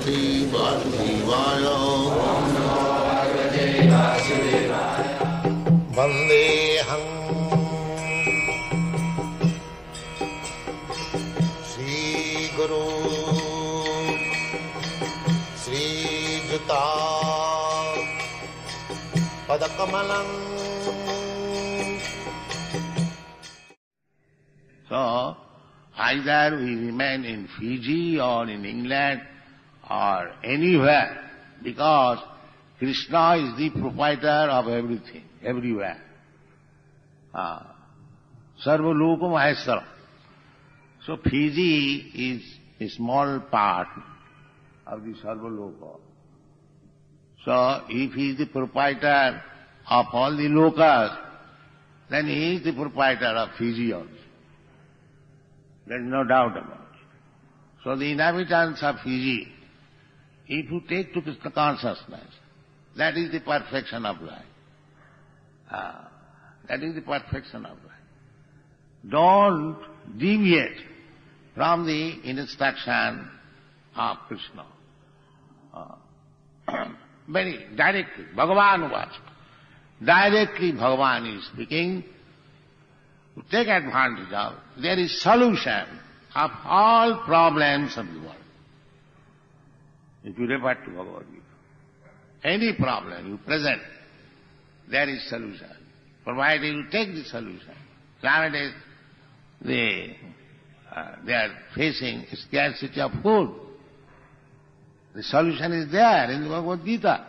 भगवते वासुदेवाय। वन्देऽहं श्रीगुरो श्रीयुता पदकमलम्। So, either we remain in Fiji or in England or anywhere, because Krishna is the proprietor of everything, everywhere. Sarva loka maheshwara. So Fiji is a small part of the Sarva loka. So if he is the proprietor of all the lokas, then he is the proprietor of Fiji also. There is no doubt about it. So the inhabitants of Fiji, if you take to Krishna consciousness, that is the perfection of life. That is the perfection of life. Don't deviate from the instruction of Krishna. Very directly, Bhagavan Vacha. Directly Bhagavan is speaking. To take advantage of, there is solution of all problems of the world. If you refer to Bhagavad Gita, any problem you present, there is solution, provided you take the solution. Nowadays, they are facing scarcity of food. The solution is there in the Bhagavad Gita.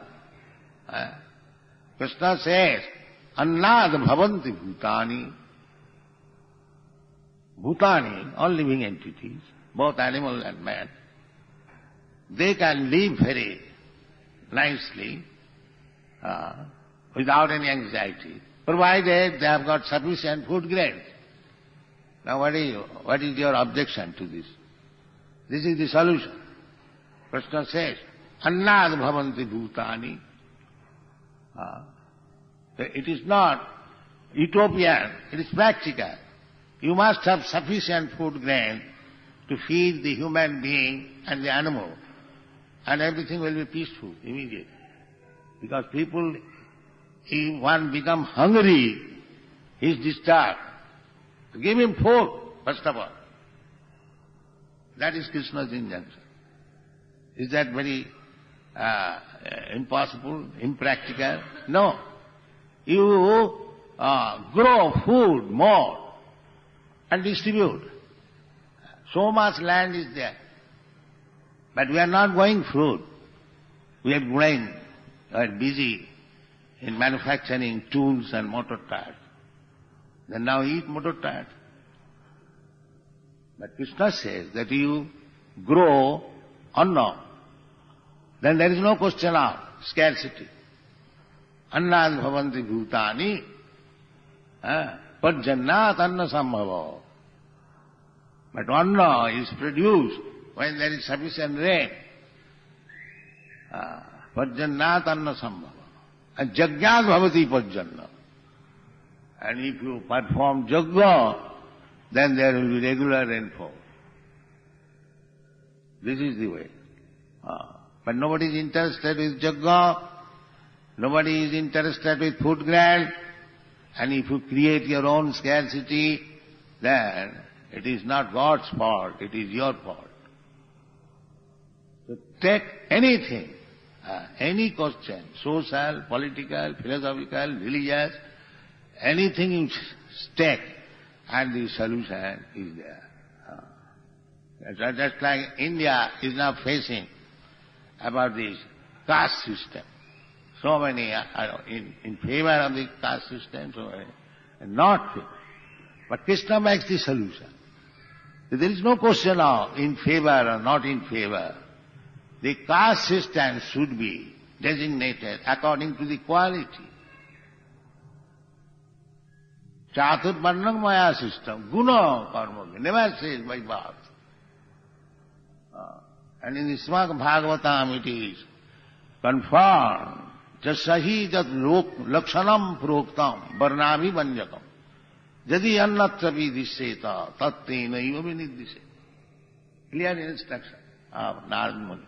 Krishna says, Annad bhavanti bhutani. Bhutani, all living entities, both animal and man, they can live very nicely without any anxiety, provided they have got sufficient food grains. Now what is your objection to this? This is the solution. Krishna says, Annad bhavanti bhutani. It is not utopian, it is practical. You must have sufficient food grain to feed the human being and the animal, and everything will be peaceful immediately. Because people, if one becomes hungry, he is disturbed. So give him food, first of all. That is Krishna's injunction. Is that very impossible, impractical? No. You grow food more and distribute. So much land is there. But we are not growing fruit. We are growing, we are busy in manufacturing tools and motor tires. Then now eat motor tires. But Krishna says that you grow anna, then there is no question of scarcity. Annad bhavanti bhutani, pajjannat anna sambhava. But anna is produced when there is sufficient rain. Pajjannat anna sambhava. And jagyat bhavati pajjanna. And if you perform jagya, then there will be regular rainfall. This is the way. But nobody is interested with jagya, nobody is interested with food grain, and if you create your own scarcity, then it is not God's fault, it is your fault. So take anything, any question, social, political, philosophical, religious, anything you take, and the solution is there. Just like India is now facing about this caste system. So many are in favor of the caste system, so many are not favor. But Krishna makes the solution. There is no question of in favor or not in favor. The caste system should be designated according to the quality. Chaturvarnam maya system, guna karma, never says by birth. And in the Srimad Bhagavatam it is confirmed, jasahi jat lakshanam proktam varnami vanjakam. Jadi annatra vidisheta tattena iva vinidhiseta. Clear instruction of Narad Muni.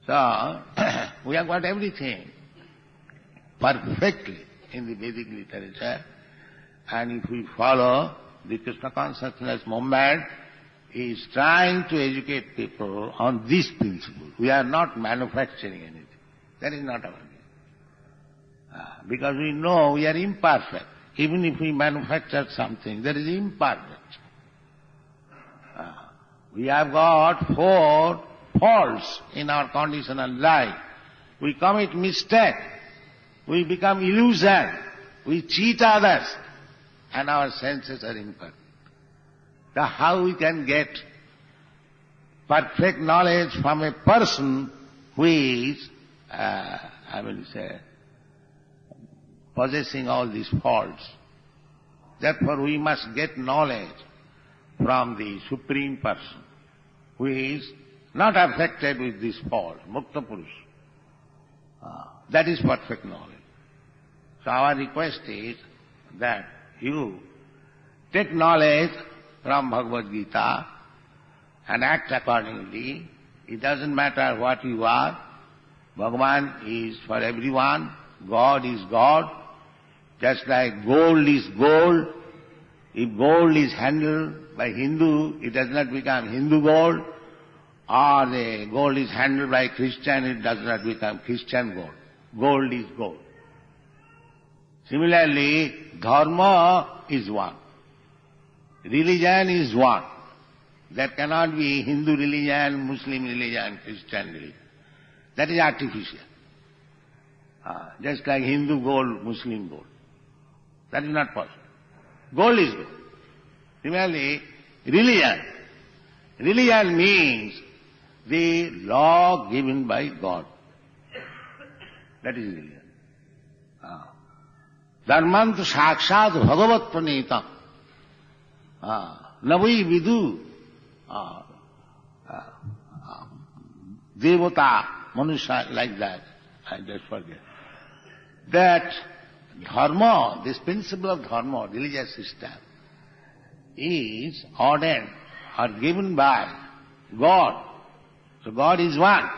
So, we have got everything perfectly in the Vedic literature, and if we follow the Krishna consciousness movement, is trying to educate people on this principle. We are not manufacturing anything. That is not our game. Because we know we are imperfect. Even if we manufacture something, that is imperfect. We have got 4 faults in our conditional life. We commit mistake. We become illusion. We cheat others. And our senses are imperfect. So how we can get perfect knowledge from a person who is, possessing all these faults? Therefore we must get knowledge from the Supreme Person, who is not affected with this fault, Mukta Purusha. That is perfect knowledge. So our request is that you take knowledge from Bhagavad Gita and act accordingly. It doesn't matter what you are. Bhagavan is for everyone. God is God. Just like gold is gold. If gold is handled by Hindu, it does not become Hindu gold. Or the gold is handled by Christian, it does not become Christian gold. Gold is gold. Similarly, dharma is one. Religion is one. There cannot be Hindu religion, Muslim religion, Christian religion. That is artificial. Just like Hindu gold, Muslim gold. That is not possible. Gold is gold. Similarly, religion. Religion means the law given by God. That is religion. Dharmant sakshat bhagavat pranita. Navai vidu devata, manusha, like that. I just forget. That dharma, this principle of dharma, religious system, is ordained or given by God. So God is one.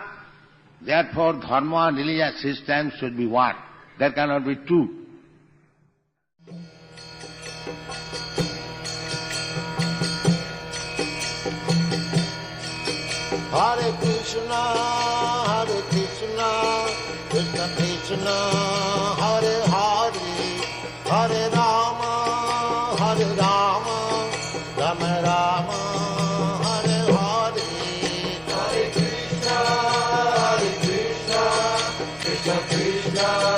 Therefore dharma and religious system should be one. There cannot be two. Hare Krishna, Krishna Krishna, Hare Hare, Hare Rama, Rama Rama, Hare Hare. Hare Krishna, Krishna Krishna,